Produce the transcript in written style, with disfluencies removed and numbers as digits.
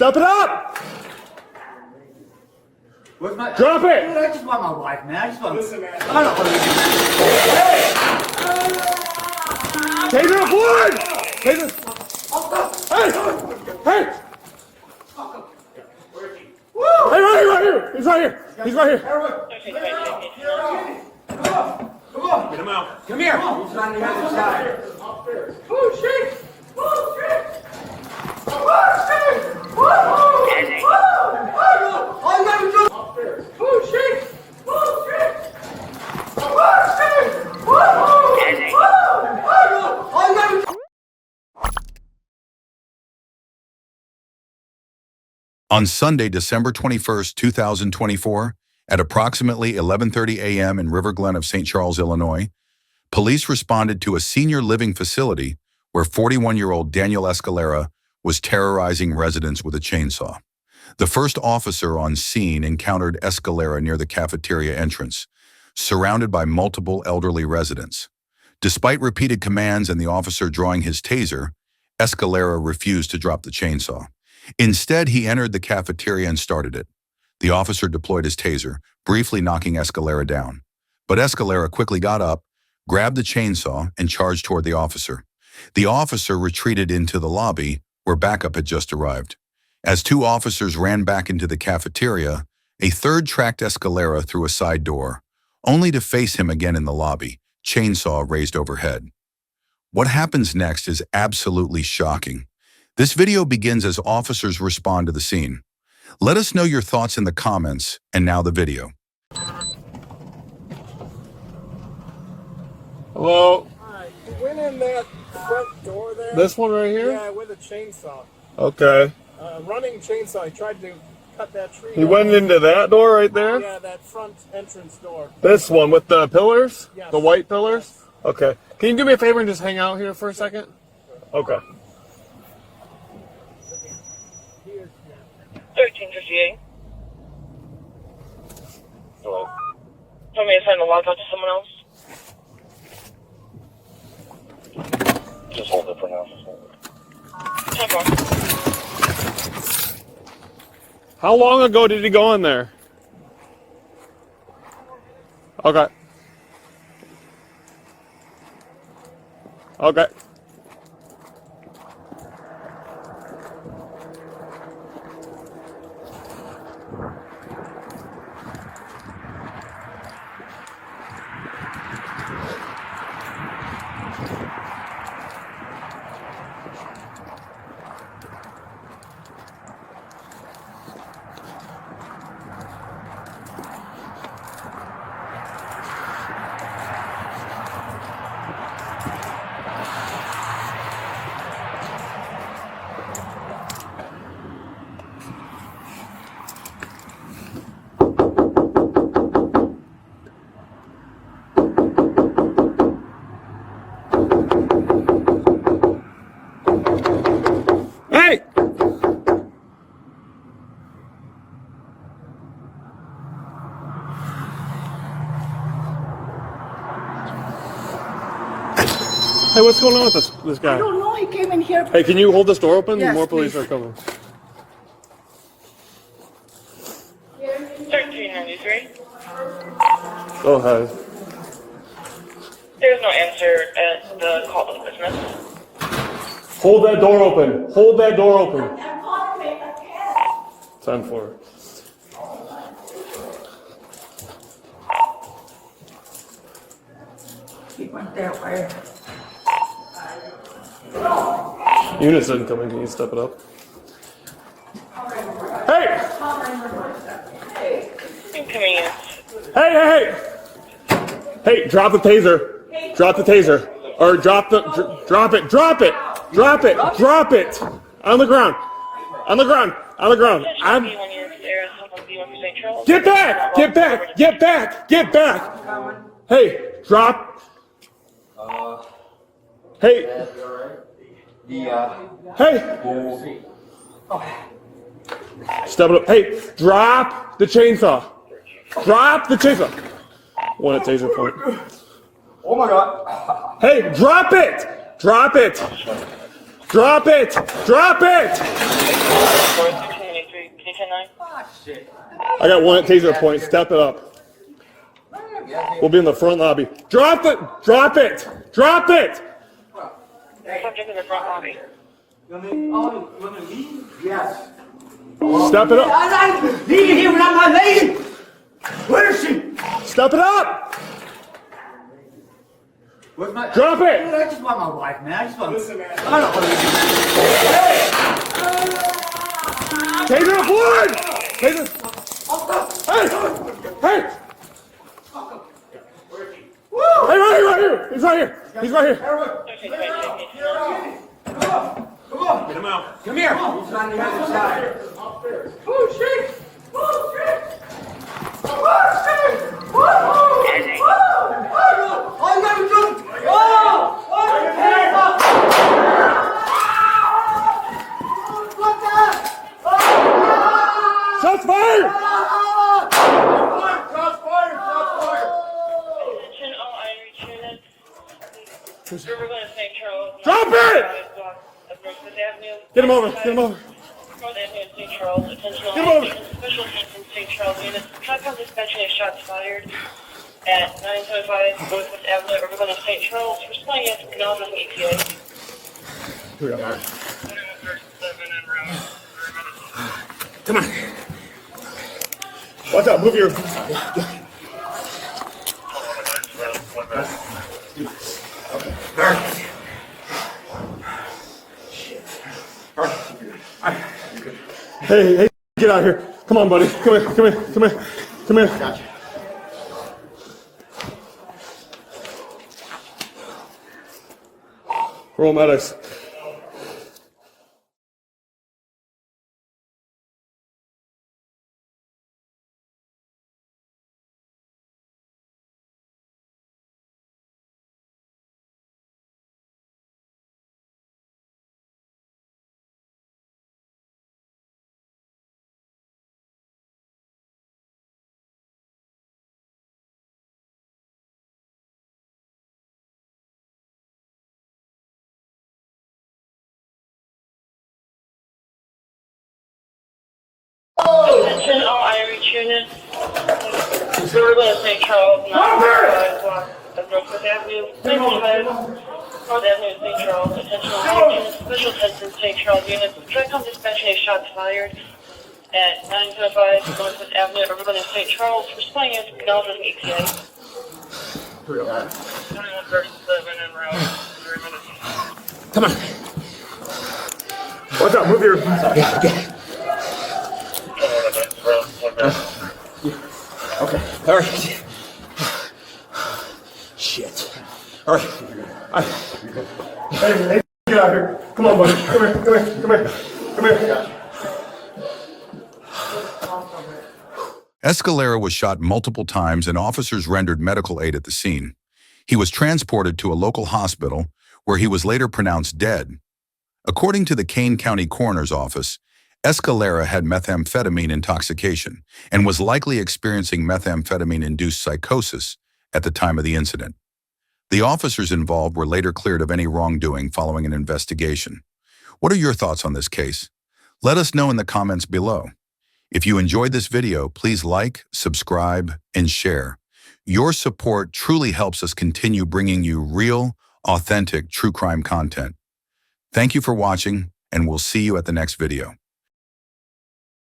Step it up! Where's my... Drop it! Dude, I just want my wife, man. I just want... Listen, man. I don't want to... Taser up one! Taser! Hey! Hey! Hey, right here! He's right here! He's right here! Come on! Get him out. Come here! He's on the other side. Oh, shit! Oh, shit! Oh, shit! Oh, shit! All you gotta do... Oh, shit! Oh, shit! Oh, shit! All you gotta do... On Sunday, December 21st, 2024, at approximately 11:30 a.m. in River Glen of St. Charles, Illinois, police responded to a senior living facility where 41-year-old Daniel Escalera was terrorizing residents with a chainsaw. The first officer on scene encountered Escalera near the cafeteria entrance, surrounded by multiple elderly residents. Despite repeated commands and the officer drawing his taser, Escalera refused to drop the chainsaw. Instead, he entered the cafeteria and started it. The officer deployed his taser, briefly knocking Escalera down. But Escalera quickly got up, grabbed the chainsaw, and charged toward the officer. The officer retreated into the lobby, where backup had just arrived. As two officers ran back into the cafeteria, a third tracked Escalera through a side door, only to face him again in the lobby, chainsaw raised overhead. What happens next is absolutely shocking. This video begins as officers respond to the scene. Let us know your thoughts in the comments, and now the video. Hello? Hi, you went in that front door there? This one right here? Yeah, with a chainsaw. Okay. Running chainsaw. He tried to cut that tree. He went into that door right there? Yeah, that front entrance door. This one with the pillars? Yes. The white pillars? Yes. Okay. Can you do me a favor and just hang out here for a second? Okay. 1358. Hello. Tell me to send the lockout to someone else. Just hold it for now. Come on. How long ago did he go in there? Okay. Okay. Hey! Hey, what's going on with this guy? I don't know. He came in here. Hey, can you hold this door open? Yes, More police please. are coming. 1393. Go ahead. There's no answer at the call to the business. Hold that door open. Hold that door open. I'm calling him. I can't. 10-4. He went that way. Unit's incoming. Can you step it up? Hey! Incoming units. Hey, hey, hey! Hey, drop the taser. Drop the taser. Or drop it. Drop it. Drop it. Drop it. On the ground. On the ground. On the ground. I'm... Get back! Get back! Get back! Get back! Hey, drop. Hey. Hey. Step it up. Hey, drop the chainsaw. Drop the chainsaw. One at taser point. Oh my God. Hey, drop it! Drop it! Drop it! Drop it! Oh, shit. I got one at taser point. Step it up. We'll be in the front lobby. Drop it! Drop it! Drop it! Subject in the front lobby. You want me to leave? Yes. Step it up. I'm leaving here without my lady. Where is she? Step it up! Where's my... Drop it! I just want my wife, man. I just want... Listen, man. I don't want to... Taser forward! Taser! Hey! Hey! Hey, right here! He's right here! He's right here! Get him out. Come here. He's on the other side. Oh, shit. Oh, shit. Oh, shit. Oh, shit. Oh, you gotta do it. Oh! Oh, your hands up. What the? Shots fired! Shots fired. Shots fired. Attention all Irish units. We're going to St. Charles. Drop it! Get him over. Get him over. North Avenue in St. Charles. Attention all Get him over. Irish special attention St. Charles units. Shotgun dispatching is shots fired at 975 Northwest Avenue. We're going to St. Charles. Responding as acknowledging ETA. Here we go. 2137 en route. Come on. Watch out. Move your... Hey, get out of here. Come on, buddy. Come here, come here, come here. Come here. Gotcha. Roll medics. Attention all Irish units. We're going to St. Charles. 975 block of Northwest Avenue. 975 North Avenue, St. Charles. Attention all Irish units. Special attention St. Charles units. Tricom dispatching is shots fired at 975 Northwest Avenue. We're going to St. Charles. Responding as acknowledging ETA. 2137 en route. 3 minutes. Come on. Watch out. Move your... Okay. All right. Shit. All right. Hey, get out here. Come on, buddy. Come here. Come here. Come here. Come here. Escalera was shot multiple times and officers rendered medical aid at the scene. He was transported to a local hospital where he was later pronounced dead. According to the Kane County Coroner's Office, Escalera had methamphetamine intoxication and was likely experiencing methamphetamine-induced psychosis at the time of the incident. The officers involved were later cleared of any wrongdoing following an investigation. What are your thoughts on this case? Let us know in the comments below. If you enjoyed this video, please like, subscribe, and share. Your support truly helps us continue bringing you real, authentic true crime content. Thank you for watching, and we'll see you at the next video.